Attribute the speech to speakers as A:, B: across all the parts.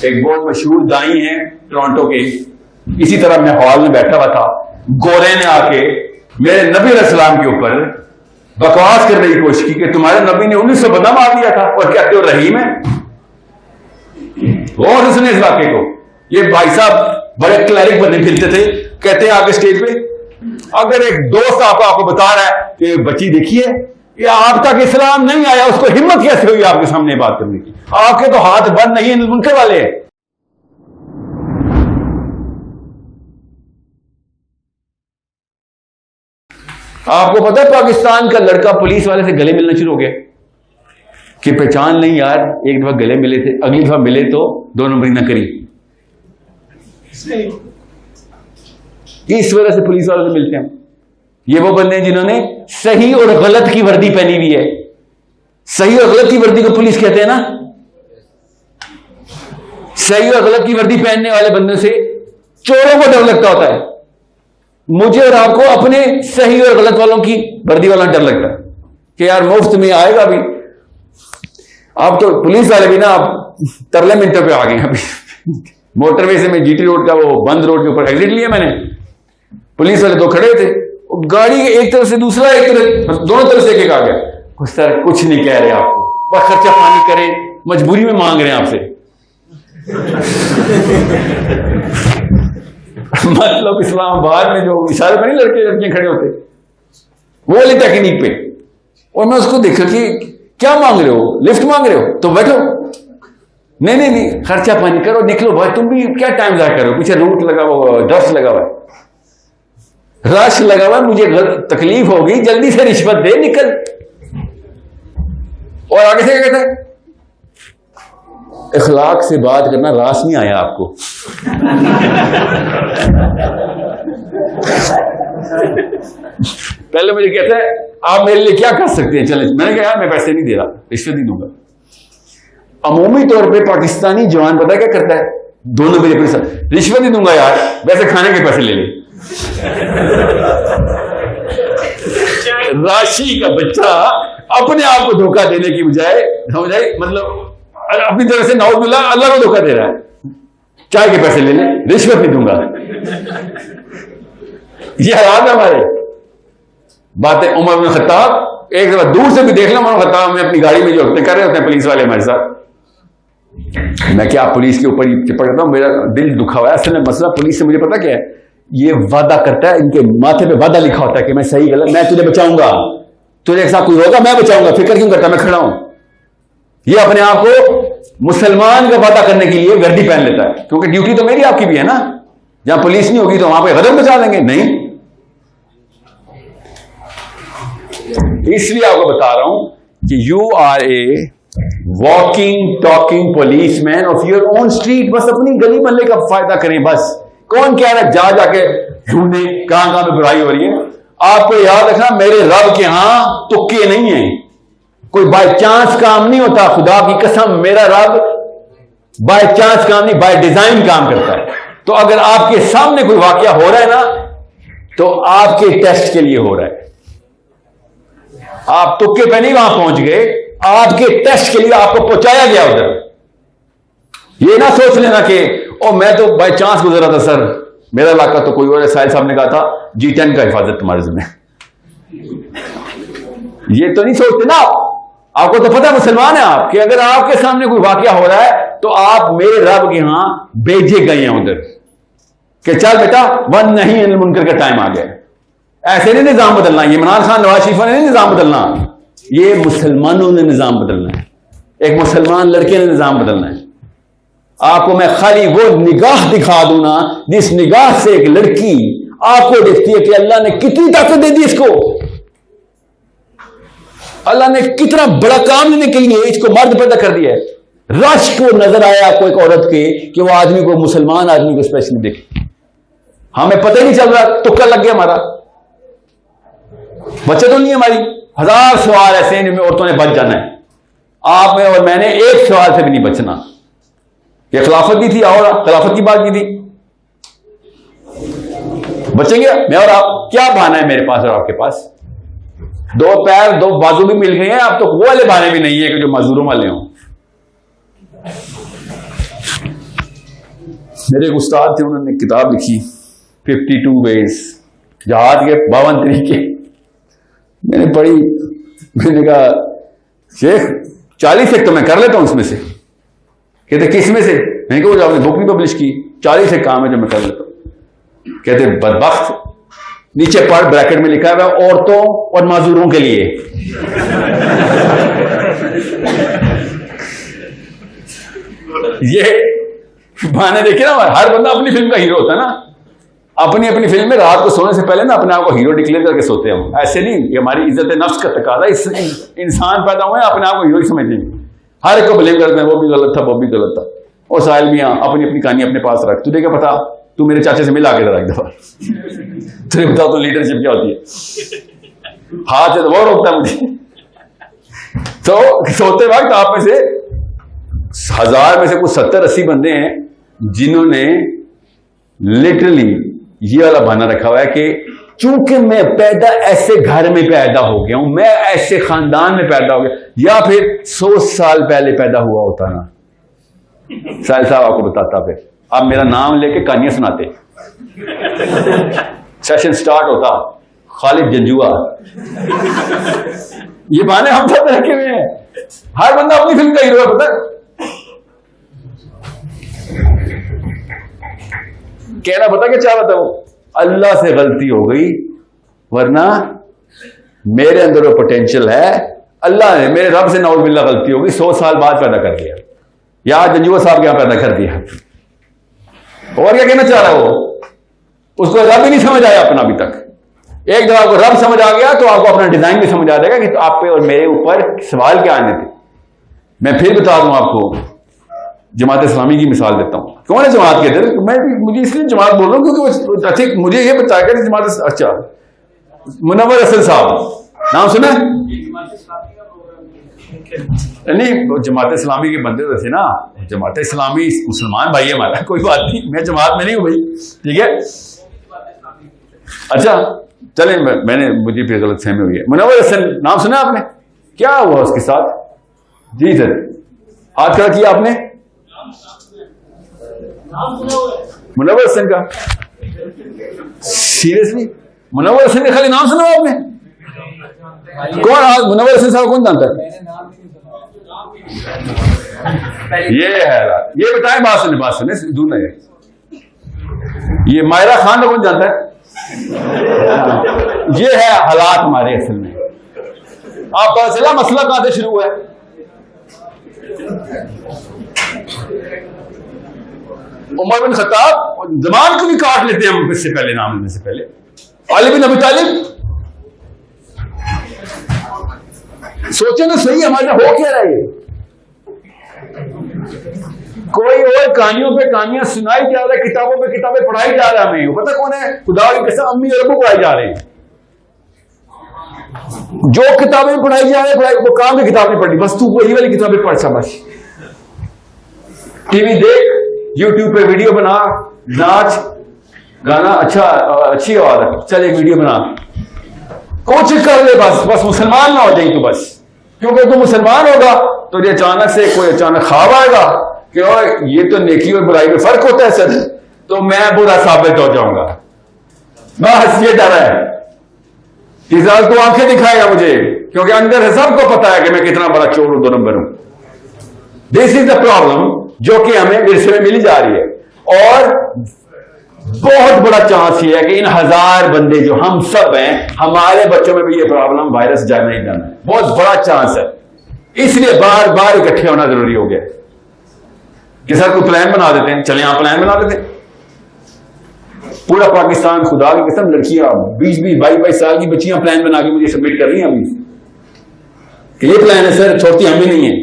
A: एक बहुत मशहूर दाई हैं टोरंटो के, इसी तरह मैं हॉल में बैठा हुआ था, गोरे ने आके मेरे नबी अलैहिस्सलाम के ऊपर बकवास करने की कोशिश की कि तुम्हारे नबी ने 1900 बंदा मार दिया था और कहते हो रहीम है। और उसने इस वाक्य को, ये भाई साहब बड़े क्लैरिक बने फिरते थे, कहते हैं आगे स्टेज पे, अगर एक दोस्त आपको बता रहा है कि बच्ची देखिए ये आप तक इस्लाम नहीं आया, उसको हिम्मत कैसे हुई आपके सामने बात करने की? आपके तो हाथ बंद नहीं है, मुनकर वाले हैं। आपको पता है पाकिस्तान का लड़का पुलिस वाले से गले मिलना शुरू हो गया कि पहचान नहीं यार, एक दफा गले मिले थे, अगली दफा मिले तो 2 नंबरी ना करी। इस वजह से पुलिस वालों से मिलते हैं। ये वो बंदे हैं जिन्होंने सही और गलत की वर्दी पहनी हुई है। सही और गलत की वर्दी को पुलिस कहते हैं ना। सही और गलत की वर्दी पहनने वाले बंदों से चोरों को डर लगता होता है। मुझे और आपको अपने सही और गलत वालों की वर्दी वाला डर लगता है कि यार मुफ्त में आएगा अभी। आप तो पुलिस वाले भी ना आप तरले मिनटों पे आ गए अभी। मोटरवे से मैं जीटी रोड का वो बंद रोड के ऊपर एग्जिट लिया मैंने, पुलिस वाले 2 खड़े थे, गाड़ी एक तरफ से दूसरा, एक तरफ, दोनों तरफ से एक आ गया। सर कुछ नहीं कह रहे आपको, बस खर्चा पानी करें, मजबूरी में मांग रहे हैं आपसे। मतलब इस्लामाबाद में जो इशारे पर नहीं लड़के लड़कियां खड़े होते, वो वाली टेक्निक पे। और मैं उसको देखा कि क्या मांग रहे हो, लिफ्ट मांग रहे हो तो बैठो, नहीं खर्चा पानी करो, निकलो भाई, तुम भी क्या टाइम जाया करो, पीछे रूट लगा हुआ, डस्ट लगा हुआ है, रश लगा हुआ, मुझे तकलीफ होगी, जल्दी से रिश्वत दे, निकल। और आगे से क्या कहता है, इखलाक से बात करना, रास नहीं आया आपको। पहले मुझे कहता है आप मेरे लिए क्या कर सकते हैं, चले। मैंने कहा मैं पैसे नहीं दे रहा, रिश्वत नहीं दूंगा। अमूमी तौर पे पाकिस्तानी जवान पता क्या करता है, 2 नंबर पैसा, रिश्वत नहीं दूंगा यार, वैसे खाने के पैसे ले ले। राशि का बच्चा अपने आप को धोखा देने की बजाय मतलब अपनी तरफ से नाउजुबिल्लाह अल्लाह को धोखा दे रहा है। चाय के पैसे ले ले, रिश्वत नहीं दूंगा। ये हालात है हमारे। बातें उमर बिन खत्ताब, एक दफा दूर से भी देख लो, उमर बिन खत्ताब में अपनी गाड़ी में जो हफ्ते कर रहे होते हैं पुलिस वाले हमारे साथ, मैं क्या पुलिस के ऊपर चिपक करता हूं, मेरा दिल दुखा हुआ है। असल में मसला पुलिस से मुझे पता क्या है, ये वादा करता है, इनके माथे पे वादा लिखा होता है कि मैं सही गलत, मैं तुझे बचाऊंगा, तुझे साथ कोई होगा मैं बचाऊंगा, फिक्र क्यों करता, मैं खड़ा हूं। ये अपने आप को मुसलमान का वादा करने के लिए वर्दी पहन लेता है, क्योंकि ड्यूटी तो मेरी आपकी भी है ना। जहां पुलिस नहीं होगी तो वहां पे गदर बचा देंगे, नहीं। इसलिए आपको बता रहा हूं कि you are a walking talking policeman of your own street. बस अपनी गली मोहल्ले का फायदा करें। बस कौन कह रहा है जा जाके ढूंढे कहां कहां पे बुराई हो रही है। आपको याद रखना, मेरे रब के यहां तुक्के नहीं है, कोई बाय चांस काम नहीं होता। खुदा की कसम, मेरा रब बाय चांस काम नहीं, बाय डिजाइन काम करता है। तो अगर आपके सामने कोई वाकया हो रहा है ना, तो आपके टेस्ट के लिए हो रहा है। आप तुक्के पे नहीं वहां पहुंच गए, आपके टेस्ट के लिए आपको पहुंचाया गया उधर। ये ना सोच लेना कि ओ मैं तो बाय चांस गुजरा था सर, मेरा इलाका तो कोई और है। साहिल साहब ने कहा था G10 का हिफाजत तुम्हारे जिम्मे। ये तो नहीं सोचते ना। आपको तो पता है मुसलमान है आप, कि अगर आपके सामने कोई वाकया हो रहा है तो आप मेरे रब के यहां भेजे गए हैं उधर, कि चल बेटा वन नहीं अनिल मुनकर का टाइम आ गया। ऐसे नहीं निजाम बदलना, ये इमरान खान नवाज शरीफ ने नहीं निजाम बदलना, ये मुसलमानों ने निजाम बदलना है। एक मुसलमान लड़के ने निजाम बदलना है। आपको मैं खाली वो निगाह दिखा दूं ना, जिस निगाह से एक लड़की आपको देखती है कि अल्लाह ने कितनी ताकत दे दी इसको, अल्लाह ने कितना बड़ा काम लेने के लिए इसको मर्द पैदा कर दिया है। रश को नजर आया आपको एक औरत के कि वो आदमी को, मुसलमान आदमी को स्पेशली देखे। हमें पता ही नहीं चल रहा, तुक्का लग गया हमारा, बचत तो नहीं है हमारी। 1000 सवाल ऐसे हैं जिनमें औरतों ने बच जाना है। आप में और मैंने एक सवाल से भी नहीं बचना। ये खिलाफत भी थी और खिलाफत की बात की थी, बचेंगे मैं और आप? क्या बहाना है मेरे पास और आपके पास? 2 पैर 2 बाजू भी मिल गए हैं, अब तो वो वाले बहाने भी नहीं है कि जो मजदूरों वाले हों। मेरे एक उस्ताद थे, उन्होंने किताब लिखी 52 वेज, जहाज के 52 तरीके। मैंने पढ़ी, मैंने कहा शेख 40 एक तो मैं कर लेता हूं उसमें से। कहते किस में से? मैंने कहा वो जो आपने बुक नहीं पब्लिश की, 40 एक काम है जो मैं कर लेता हूं। कहते बदबख्त, नीचे पढ़, ब्रैकेट में लिखा है औरतों और माजूरों के लिए। ये बहाने देखे ना, हर बंदा अपनी फिल्म का हीरो होता है ना। अपनी अपनी फिल्म में रात को सोने से पहले ना अपने आप को हीरो डिक्लेयर करके सोते हैं हम। ऐसे नहीं, ये हमारी इज्जत नफ्स का तकाजा। इंसान पैदा हुए अपने आप को हीरो ही समझेंगे, हर एक को ब्लेम करते हैं, वो भी गलत था, वो भी गलत था। और साहिल मियां अपनी अपनी कहानी अपने पास रख। तुझे क्या पता, तू मेरे चाचे से मिला के जरा एक दफा, तुझे बताओ तो लीडरशिप क्या होती है। हाथ वो रोकता है मुझे। तो सोते वक्त आप में से 1000 में से कुछ 70-80 बंदे हैं जिन्होंने लिटरली ये वाला बहाना रखा हुआ है कि चूंकि मैं पैदा ऐसे घर में पैदा हो गया हूं, मैं ऐसे खानदान में पैदा हो गया, या फिर 100 साल पहले पैदा हुआ होता ना। साहिल साहब आपको बताता, फिर आप मेरा नाम लेके कहानियां सुनाते, सेशन स्टार्ट होता, खालिद जंजुआ। ये बहाने हम सब रखे हुए हैं। हर बंदा अपनी फिल्म का हीरो है, पता है। कहना पता क्या चाह रहा था वो, अल्लाह से गलती हो गई, वरना मेरे अंदर वो पोटेंशियल है। अल्लाह ने, मेरे रब से नौज़ बिल्लाह गलती हो गई, 100 साल बाद पैदा कर दिया, या जंजुआ साहब के यहां पैदा कर दिया। और क्या कहना चाह रहा है वो, उसको रब ही नहीं समझ आया अपना अभी तक। एक जब आपको रब समझ आ गया तो आपको अपना डिजाइन भी समझ आ जाएगा कि तो आप पे और मेरे ऊपर सवाल क्या आने थे। मैं फिर बता दूं आपको, जमात इस्लामी की मिसाल देता हूं। कौन है जमात के अंदर? मुझे इसलिए जमात बोल रहा हूं क्योंकि अच्छा मुझे ये बताया कि जमात, अच्छा मुनव्वर हसन साहब नाम सुना? नहीं, जमात इस्लामी के बंदे तो थे ना। जमात इस्लामी मुसलमान भाई है हमारा, कोई बात नहीं, मैं जमात में नहीं हूं भाई, ठीक है। अच्छा चले, मैंने मुझे फिर गलत फहमी हुई है। मुनव्वर हसन नाम सुना आपने? क्या हुआ उसके साथ? जी सर, हाथ खड़ा किया आपने? मुनव्वर हसन का? सीरियसली मुनव्वर हसन का खाली नाम सुना आपने? कौन मुनव्वर हसन साहब, कौन जानता है? ये है, ये बताएं, बात सुने दूर नहीं। ये मायरा खान को कौन जानता है? ये है हालात हमारे असल में। आप पता चला मसला कहां से शुरू हुआ है? उमर बिन खत्ताब, जमान को भी काट लेते हैं हम इससे पहले, नाम लेने से पहले। अली बिन अबी तालिब, सोचे ना सही हमारे हो क्या रहा है। कोई और कहानियों पे कहानियां सुनाई जा रहा है, किताबों पे किताबें पढ़ाई जा रहा है। हमें पता कौन है? खुदा की कसम, अम्मी और अब्बू पढ़ाई जा रहे हैं। जो किताबें पढ़ाई जा रही है वो काम की किताबें पढ़ी, बस तू वही वाली किताबें पढ़, शाबाश। टीवी देख, यूट्यूब पे वीडियो बना, नाच गाना, अच्छी आवाज है, चल एक वीडियो बना, कुछ कर ले, बस मुसलमान ना हो जाए तो बस। क्योंकि तू मुसलमान होगा तो ये अचानक से कोई अचानक ख्वाब आएगा कि ये तो नेकी और बुराई में फर्क होता है सर, तो मैं बुरा साबित हो जाऊंगा। बस ये डर है कि साल तू आंखें दिखाएगा मुझे, क्योंकि अंदर है सबको पता है कि मैं कितना बड़ा चोर हूं, 2 नंबर हूं। दिस इज द प्रॉब्लम जो कि हमें विरसे में मिली जा रही है। और बहुत बड़ा चांस ये है कि इन 1000 बंदे जो हम सब हैं, हमारे बच्चों में भी ये प्रॉब्लम वायरस जाना ही जाना है, बहुत बड़ा चांस है। इसलिए बार बार इकट्ठे होना जरूरी हो गया कि सर कोई प्लान बना देते हैं, चले यहां प्लान बना देते हैं। पूरा पाकिस्तान, खुदा की कसम, लड़कियां 20-20, 22-22 साल की बच्चियां प्लान बना के मुझे सबमिट कर रही हैं अभी कि ये प्लान है सर, छोड़ती हमें नहीं है।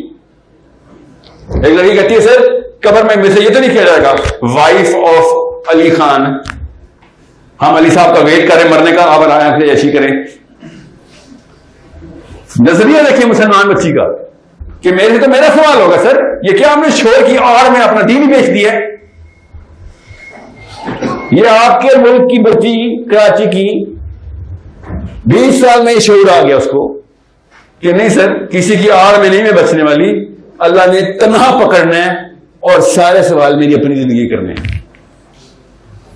A: एक लड़की कहती है सर कबर में से ये तो नहीं किया जाएगा, वाइफ ऑफ अली खान, हम अली साहब का वेट करें मरने का, अब आया फिर ऐसी करें। नजरिया देखिए मुसलमान बच्ची का कि मेरे से तो मेरा सवाल होगा सर, ये क्या हमने शोर की आड़ में अपना दीन ही बेच दिया है? ये आपके मुल्क की बच्ची कराची की 20 साल में शोर आ गया उसको कि नहीं सर किसी की आड़ में नहीं मैं बचने वाली, अल्लाह ने तन्हा पकड़ना है और सारे सवाल मेरी अपनी जिंदगी करने हैं।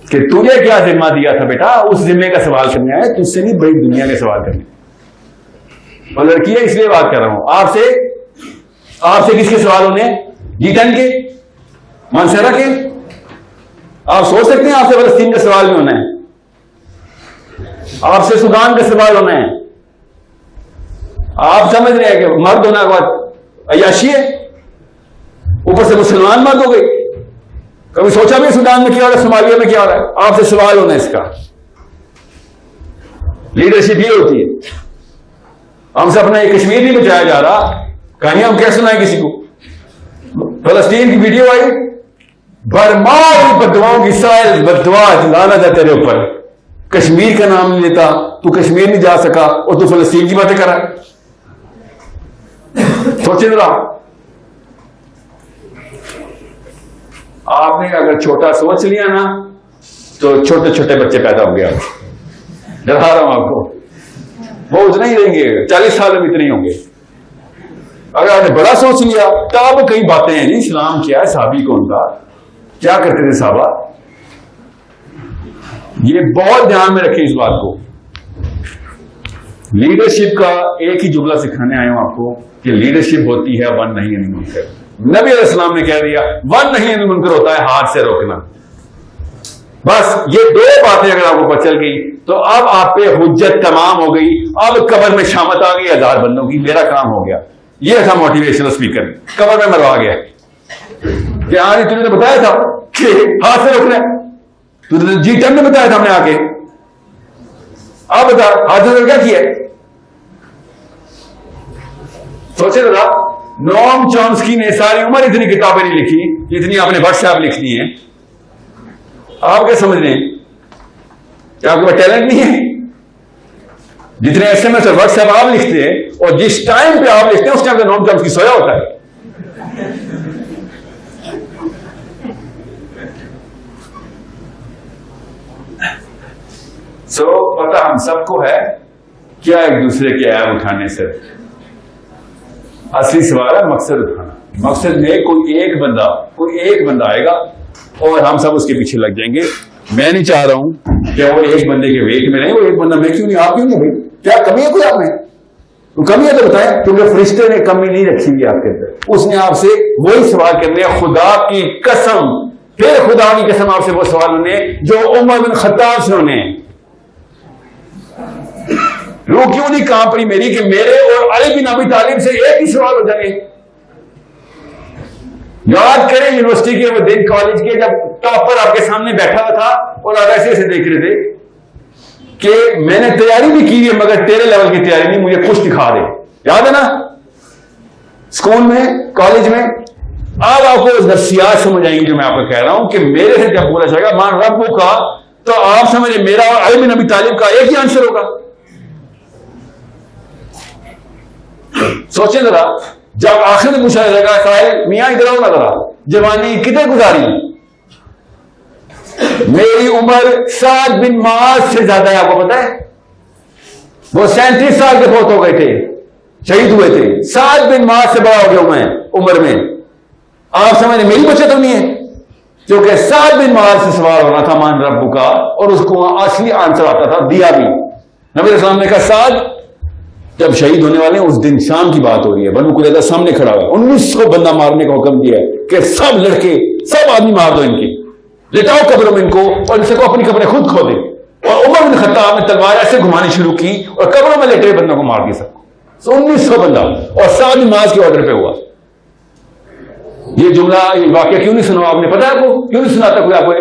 A: कि तुझे क्या जिम्मा दिया था बेटा, उस जिम्मे का सवाल करने आया, तुझसे नहीं बड़ी दुनिया के सवाल करने। और लड़की है इसलिए बात कर रहा हूं आपसे किसके सवाल होने? G10 के, मानसेरा के? आप सोच सकते हैं आपसे फलस्तीन का सवाल भी होना है, आपसे सूडान का सवाल होना है। आप समझ रहे हैं कि मर्द होने के बाद अय्याशी है, ऊपर से मुसलमान मर्द हो गए। कभी सोचा भी सूडान में क्या हो रहा है, सोमालिया में क्या हो रहा है? आपसे सवाल होना है इसका। लीडरशिप ये होती है। हमसे अपना ये कश्मीर नहीं बचाया जा रहा, कहानियां हम क्या सुनाएं किसी को? फलस्तीन की वीडियो आई, बरमार बदवाओं की साइल बदवा लाना था तेरे ऊपर, कश्मीर का नाम नहीं लेता, तू कश्मीर नहीं जा सका और तू फलस्तीन की बातें कर रहा है। सोचे जरा, आपने अगर छोटा सोच लिया ना तो छोटे छोटे बच्चे पैदा होंगे। आप डरा रहा हूं आपको, वो उतना ही रहेंगे, 40 साल में इतने ही होंगे। अगर आपने बड़ा सोच लिया तब कई बातें हैं। जी इस्लाम क्या है, साहबी कौन था, क्या करते थे साहबा, ये बहुत ध्यान में रखें इस बात को। लीडरशिप का एक ही जुमला सिखाने आया हूं आपको कि लीडरशिप होती है वन नहीं अनिल मुनकर। नबी अलैहिस्सलाम ने कह दिया वन नहीं अनिल मुनकर होता है हाथ से रोकना। बस ये दो बातें अगर आपको पता चल गई तो अब आप पे हुज्जत तमाम हो गई। अब कब्र में शामत आ गई 1000 बंदों की, मेरा काम हो गया। ये था मोटिवेशनल स्पीकर, कब्र में मरवा गया कि आज तुमने बताया था कि हाथ से रोकना है, तुमने G10 में बताया था हमने आके, अब बता हाथ से क्या किया? सोचे जरा, नोम चॉम्स्की ने सारी उम्र इतनी किताबें नहीं लिखी जितनी आपने व्हाट्सएप लिख दी है। आप क्या समझ रहे हैं कि आपके पास टैलेंट नहीं है? जितने SMS और व्हाट्सएप आप लिखते हैं और जिस टाइम पे आप लिखते हैं उस टाइम पे नोम चॉम्स्की सोया होता है। पता हम सबको है क्या एक दूसरे के ऐब उठाने से, असली सवाल है मकसद उठाना। मकसद में कोई एक बंदा आएगा और हम सब उसके पीछे लग जाएंगे। मैं नहीं चाह रहा हूं कि वो एक बंदे के वेट में नहीं, वो एक बंदा मैं क्यों नहीं, आप क्यों नहीं भाई, क्या कमी है कोई आप में? तो कमी है तो बताएं, क्योंकि फरिश्ते ने कमी नहीं रखी हुई आपके अंदर। उसने आपसे वही सवाल कर लिया, खुदा की कसम, फिर खुदा की कसम आपसे वो सवाल होने जो उमर बिन खत्ताब से होने। रूह क्यों नहीं कांप रही मेरी कि मेरे और अली बिन अबी तालिब से एक ही सवाल हो जाए। याद करें यूनिवर्सिटी के वो दिन, कॉलेज के, जब टॉपर आपके सामने बैठा हुआ था और आप ऐसे ऐसे देख रहे थे कि मैंने तैयारी भी की है मगर तेरे लेवल की तैयारी नहीं, मुझे कुछ दिखा दे। याद है ना, स्कूल में, कॉलेज में। अब आपको नफ्सियात समझ आएंगी जो मैं आपको कह रहा हूं कि मेरे से जब बोला जाएगा मान रब्बु का, तो आप समझे मेरा और अली बिन अबी तालिब का एक ही आंसर होगा। सोचे जरा, जब आखिर में पूछा जाएगा साहिल मियां इधर आओ ना जरा, जवानी कितने गुजारी? मेरी उम्र साद बिन माज से ज्यादा है, आपको पता है? वो 37 साल के फौत हो गए थे, शहीद हुए थे। साद बिन माज से बड़ा हो गया मैं उम्र में। आप समझ मेरी बचत होनी है, क्योंकि साद बिन माज से सवाल होना था मान रब्बु का, और उसको असली आंसर आता था, दिया भी। नबी अलैहिस्सलाम ने कहा साद जब शहीद होने वाले हैं उस दिन शाम की बात हो रही है, बनु कुरैज़ा सामने खड़ा हुआ, 1900 बंदा मारने का हुक्म दिया है कि सब लड़के, सब आदमी मार दो इनकी, लेटाओ कब्रों में इनको और इनसे को अपनी कब्रें खुद खोदे। और उमर बिन खत्ताब ने तलवार ऐसे घुमानी शुरू की और कब्रों में लेटे हुए बंदों को मार दिया सबको। 1900 बंदा, और साद नमाज के ऑर्डर पे हुआ। ये जुमला, ये वाक्य क्यों नहीं सुना आपने? पता है आपको क्यों नहीं सुनाता कोई आपको?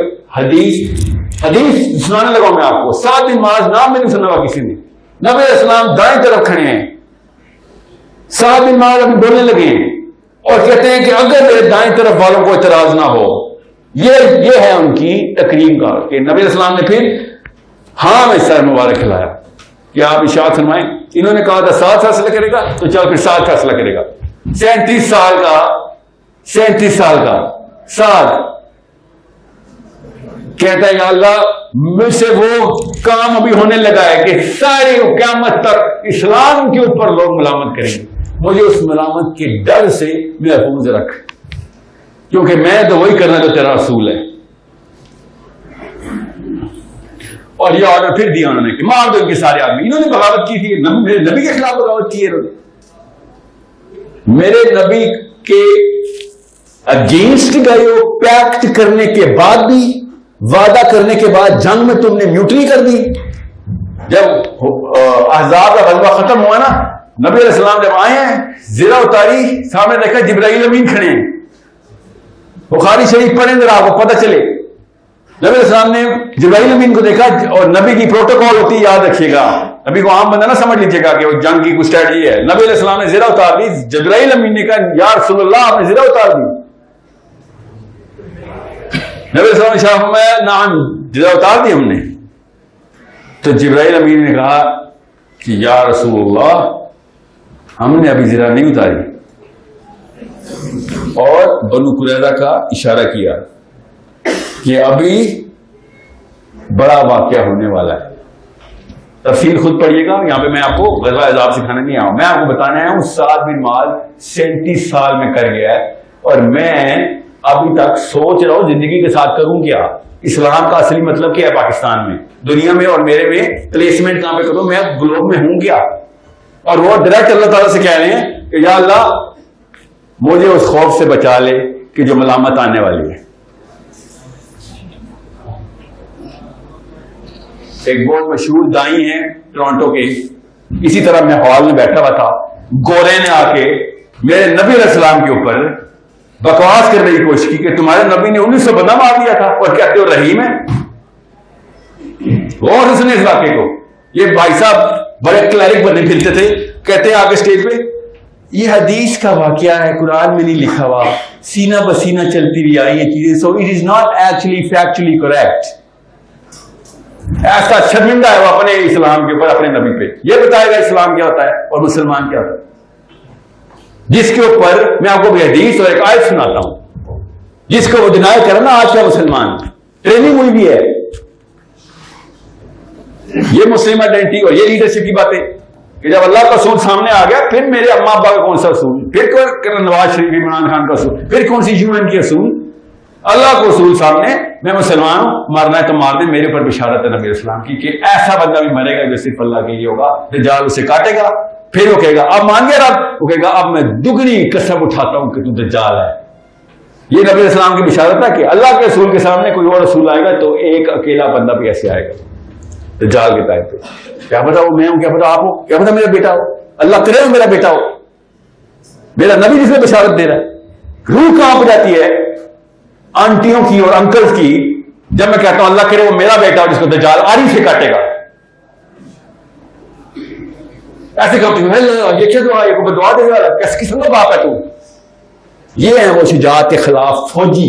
A: हदीस सुनाने लगा मैं आपको। साद नमाज नाम में नहीं सुना हुआ किसी ने। नबी अलैहिस्सलाम दाएं तरफ खड़े हैं, साद बिन माज अभी बोलने लगे हैं और कहते हैं कि अगर मेरे दाएं तरफ वालों को इतराज ना हो, ये है उनकी तकरीम का। कि नबी अलैहिस्सलाम ने फिर हाँ में सर मुबारक खिलाया कि आप इशाअत फरमाएं। इन्होंने कहा था 7 फैसला करेगा, तो चल फिर 7 फैसला करेगा। 37 साल का साद कहता है या अल्लाह, मुझसे वो काम अभी होने लगा है कि सारी क़यामत तक इस्लाम के ऊपर लोग मलामत करेंगे, मुझे उस मलामत के डर से महफूज रख, क्योंकि मैं तो वही करना जो तेरा रसूल है। और ये ऑर्डर फिर दिया उन्होंने कि मार दो इनके सारे आदमी। इन्होंने बगावत की थी, मेरे नबी के खिलाफ बगावत की है इन्होंने। मेरे नबी के अगेंस्ट गए हो, पैक्ट करने के बाद भी, वादा करने के बाद जंग में तुमने म्यूटनी कर दी। जब अहज़ाब का गज़वा खत्म हुआ ना, नबी अलैहिस्सलाम जब आए हैं, ज़िरा उतारी, सामने देखा जिब्राइल अमीन खड़े हैं। बुखारी शरीफ पढ़ें जरा, आपको पता चले। नबी अलैहिस्सलाम ने जिब्राइल अमीन को देखा, और नबी की प्रोटोकॉल होती है, याद रखिएगा, नबी को आम बंदा ना समझ लीजिएगा कि वो जंग की कुछ स्ट्रेटजी है। नबी अलैहिस्सलाम ने ज़िरा उतार दी, जिब्राइल अमीन ने कहा या रसूलुल्लाह आपने ज़िरा उतार दी। नबी अलैहिस्सलाम ने शाह फरमाया नाम, ज़िरा उतार दी हमने। तो जिब्राइल अमीन ने कहा कि या रसूलुल्लाह हमने अभी ज़िरा नहीं उतारी, और बनु कुरैज़ा का इशारा किया कि अभी बड़ा वाकया होने वाला है। तफसील खुद पढ़िएगा, यहां पे मैं आपको ग़ज़वा अहज़ाब सिखाने नहीं आया हूं, मैं आपको बताने आया हूं साद बिन माल 37 साल में कर गया है, और मैं अभी तक सोच रहा हूं जिंदगी के साथ करूं क्या, इस्लाम का असली मतलब क्या है पाकिस्तान में, दुनिया में, और मेरे में प्लेसमेंट कहां पे करूं, मैं ग्लोब में हूं क्या। और वो डायरेक्ट अल्लाह ताला से कह रहे हैं कि या अल्लाह मुझे उस खौफ से बचा ले कि जो मलामत आने वाली है। एक बहुत मशहूर दाई हैं टोरंटो के, इसी तरह मैं हॉल में बैठा हुआ था, गोरे ने आके मेरे नबी अलैहिस्सलाम के ऊपर बकवास करने की कोशिश की कि तुम्हारे नबी ने 1900 बंदा मार दिया था, और कहते हो रहीम है। और उसने इस वाक्य को, ये भाई साहब बड़े क्लैरिक बने फिरते थे, कहते हैं आगे स्टेज पे ये हदीस का वाकया है, कुरान में नहीं लिखा हुआ, सीना बसीना चलती हुई आई ये चीजें, so it is not actually factually correct. ऐसा शर्मिंदा है वो अपने इस्लाम के ऊपर, अपने नबी पे। ये बताएगा इस्लाम क्या होता है और मुसलमान क्या होता है, जिसके ऊपर मैं आपको हदीस और एक आयत सुनाता हूं, जिसको वो डिनाई करना आज का मुसलमान, ट्रेनिंग हुई भी है। ये मुस्लिम आइडेंटिटी और ये लीडरशिप की बातें कि जब अल्लाह का रसूल सामने आ गया, फिर मेरे अम्मा अब्बा का कौन सा रसूल, फिर कौन नवाज शरीफ इमरान खान का रसूल, फिर कौन सी यूएन की रसूल, अल्लाह को रसूल सामने, मैं मुसलमान हूं, मारना है तो मार दे। मेरे ऊपर बिशारत है नबी इस्लाम की कि ऐसा बंदा भी मरेगा जो सिर्फ अल्लाह के लिए होगा, दज्जाल उसे काटेगा, फिर वो कहेगा अब मान गया रब, वो कहेगा अब मैं दुगनी कसम उठाता हूं कि तू दज्जाल है। ये नबी इस्लाम की बिशारत है कि अल्लाह के रसूल के सामने कोई और रसूल आएगा तो एक अकेला बंदा भी ऐसे आएगा दज्जाल के टाइम पे। क्या पता वो मैं हूं, क्या पता आप हो, क्या पता मेरा बेटा हो, अल्लाह करे हो मेरा बेटा हो, मेरा नबी जिसमें बिशारत दे रहा है। रूह कांप जाती है आंटियों की और अंकल्स की जब मैं कहता हूं अल्लाह करे वो मेरा बेटा हो जिसको दज्जाल आरी से काटेगा। ऐसे कहते हैं ये क्या दुआ, ये को दुआ देगा, किस किस्म का बाप है तू। ये है वो शुजाअत के खिलाफ फौजी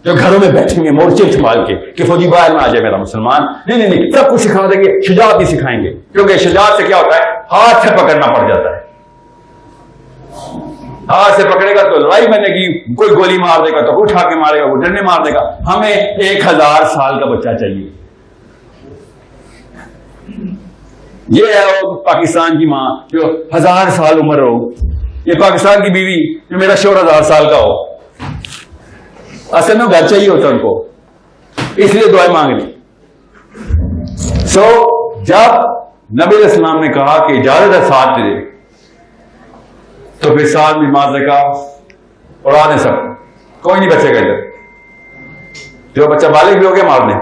A: जो घरों में बैठेंगे मोर्चे संभाल के कि फौजी बाहर में आ जाए मेरा मुसलमान। नहीं नहीं नहीं, सब कुछ सिखा देंगे, शुजाअत भी सिखाएंगे, क्योंकि शुजाअत से क्या होता है, हाथ से पकड़ना पड़ जाता है। हाथ से पकड़ेगा तो लड़ाई बनेगी, कोई गोली मार देगा तो उठा के मारेगा, वो डंडे मार देगा। हमें 1000 साल का बच्चा चाहिए। ये है वो पाकिस्तान की मां जो 1000 साल उम्र हो, ये पाकिस्तान की बीवी जो मेरा शोर 1000 साल का हो। असल में घर चाहिए होता उनको, इसलिए दुआएं मांग ली। जब नबी इस्लाम ने कहा कि इजाजत है साथ दे, तो फिर साथ भी माजे का उड़ा दें सब, कोई नहीं बचेगा इधर। जो बच्चा बालिग भी हो गया मार दें।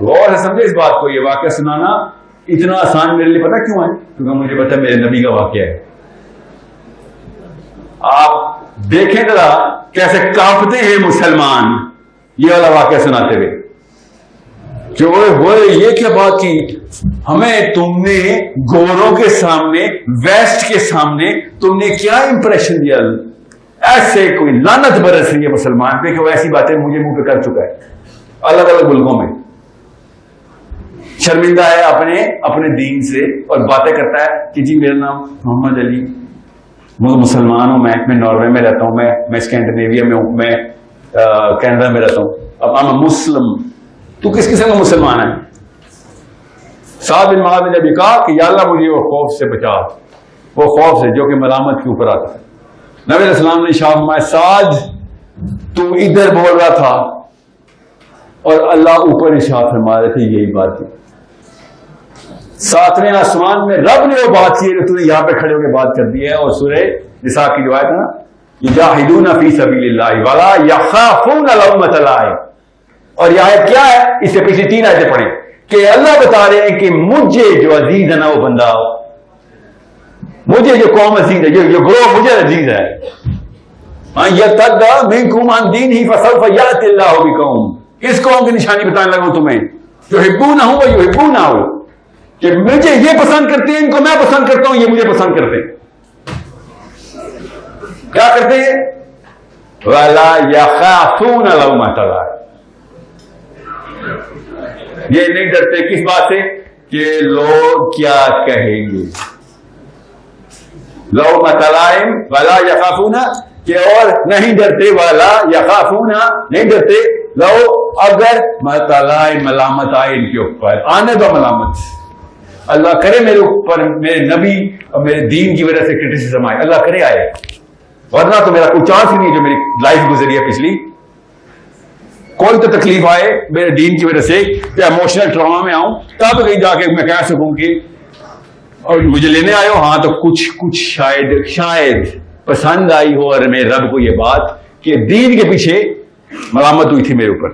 A: गौर से समझे इस बात को, ये वाकया सुनाना इतना आसान मेरे लिए पता क्यों है, क्योंकि मुझे पता है मेरे नबी का वाकया है। आप देखें जरा कैसे कांपते हैं मुसलमान ये वाला वाकया सुनाते हुए, कि वो ये क्या बात की, हमें तुमने गोरों के सामने, वेस्ट के सामने तुमने क्या इंप्रेशन दिया। ऐसे कोई लानत बरस रही है मुसलमान पे कि वो ऐसी बातें मुझे मुंह पे कर चुका है अलग अलग मुल्कों में। शर्मिंदा है अपने अपने दीन से और बातें करता है कि जी मेरा नाम मोहम्मद अली, मैं मुसलमान हूं, मैं नॉर्वे में रहता हूं, मैं स्कैंडिनेविया में हूं, मैं कनाडा में रहता हूं, अब आई एम मुस्लिम। तू किस किस्म का मुसलमान है? साद बिन मुआज़ ने जब कहा कि या अल्लाह मुझे वो खौफ से बचा, वो खौफ से जो कि मलामत के ऊपर आता है। नबी अलैहि सलाम ने शाह फरमाया, साद तू इधर बोल रहा था, और अल्लाह ऊपर इरशाद फरमा रहे थे यही बात है। सातवें आसमान में रब ने वो बात की जो तूने यहां पे खड़े होकर बात कर दी है। और सूरह निसा की जो आयत है ना, युजाहिदूना फी सबीलिल्लाह वला यखाफूना लौमत लाइम, और यह आयत क्या है, इससे पिछली 3 आयतें पढ़े कि अल्लाह बता रहे हैं कि मुझे जो अजीज है ना वो बंदा, मुझे जो कौम अजीज है, जो ग्रोह मुझे अजीज है, यतद्दा मिनकुम अन दीनिही फसौफ यातिल्लाहु बिकौम, किस कौम की निशानी बताने लगा तुम्हें, जो हिब्बूनहु व युहिब्बूनहु, कि मुझे ये पसंद करते हैं, इनको मैं पसंद करता हूं, ये मुझे पसंद करते हैं। क्या करते हैं, वला यखाफूना लौमत लाइम, ये नहीं डरते किस बात से कि लोग क्या कहेंगे, लौमत लाइम वला यखाफूना, कि और नहीं डरते, वाला यखाफूना नहीं डरते, लो अगर मतलाए मलामत आए इनके ऊपर, आने दो मलामत, अल्लाह करे मेरे ऊपर, मेरे नबी और मेरे दीन की वजह से क्रिटिसिज्म आए, अल्लाह करे आए, वरना तो मेरा कोई चांस ही नहीं, जो मेरी लाइफ गुजरी है पिछली, कोई तो तकलीफ आए मेरे दीन की वजह से, या इमोशनल ट्रॉमा में आऊं, तब कहीं जाके मैं कह सकूं कि और मुझे लेने आए हो, हाँ तो कुछ शायद पसंद आई हो, और मेरे रब को यह बात कि दीन के पीछे मलामत हुई थी मेरे ऊपर।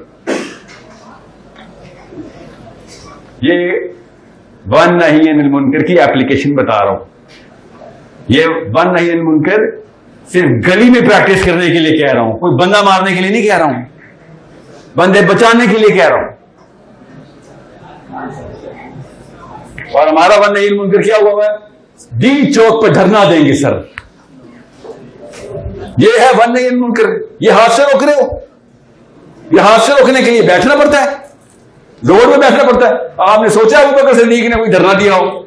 A: ये वन नहीं अनिल मुनकर की एप्लीकेशन बता रहा हूं। ये वन नहीं अनिल मुनकर सिर्फ गली में प्रैक्टिस करने के लिए कह रहा हूं, कोई बंदा मारने के लिए नहीं कह रहा हूं, बंदे बचाने के लिए कह रहा हूं। और हमारा वन नहीं अनिल मुनकर क्या हुआ है, दी चौक पर धरना देंगे सर, ये है वन नहीं अनिल मुनकर। ये हादसे रोक रहे हो, ये हादसे रोकने के लिए बैठना पड़ता है, रोड में बैठना पड़ता है। आपने सोचा अबू बकर सिद्दीक ने कोई धरना दिया हो,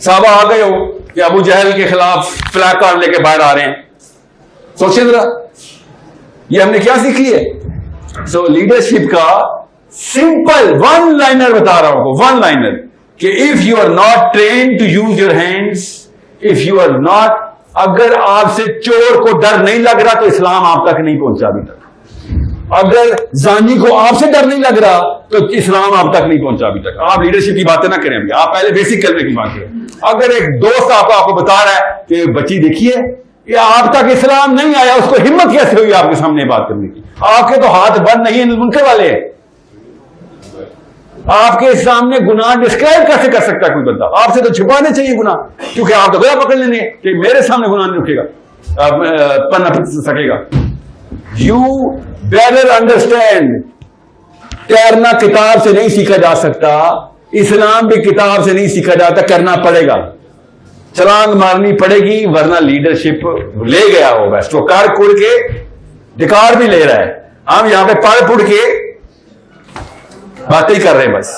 A: साहबा आ गए हो कि अबू जहल के खिलाफ फ्लैग कार्ड लेके बाहर आ रहे हैं, सोचिए जरा, ये हमने क्या सीख लिया। सो लीडरशिप का सिंपल वन लाइनर बता रहा हूं, वन लाइनर, कि if you are not train to use your hands, if you are not, अगर आपसे चोर को डर नहीं लग रहा तो इस्लाम आप तक नहीं पहुंचा अभी तक। अगर जानी को आपसे डर नहीं लग रहा तो इस्लाम आप तक नहीं पहुंचा अभी तक। आप लीडरशिप की बातें ना करें, आप पहले बेसिक कलमे की बात करें। अगर एक दोस्त आपको बता रहा है कि बच्ची देखिए ये आप तक इस्लाम नहीं आया, उसको हिम्मत कैसे हुई आपके सामने बात करने की? आपके तो हाथ बंद नहीं है मुनकर वाले, आपके सामने गुनाह डिस्क्राइब कैसे कर सकता है कोई बंदा? आपसे तो छुपाने चाहिए गुनाह, क्योंकि आप तो गला पकड़ लेंगे कि मेरे सामने गुनाह नहीं रुकेगा, पन्ना सकेगा। यू बेटर अंडरस्टैंड, तैरना किताब से नहीं सीखा जा सकता, इस्लाम भी किताब से नहीं सीखा जाता, करना पड़ेगा, छलांग मारनी पड़ेगी, वरना लीडरशिप ले गया होगा। तो कार कुड़ के डिकार भी ले रहा है, हम यहां पे पढ़ पुड़ के बातें ही कर रहे हैं बस।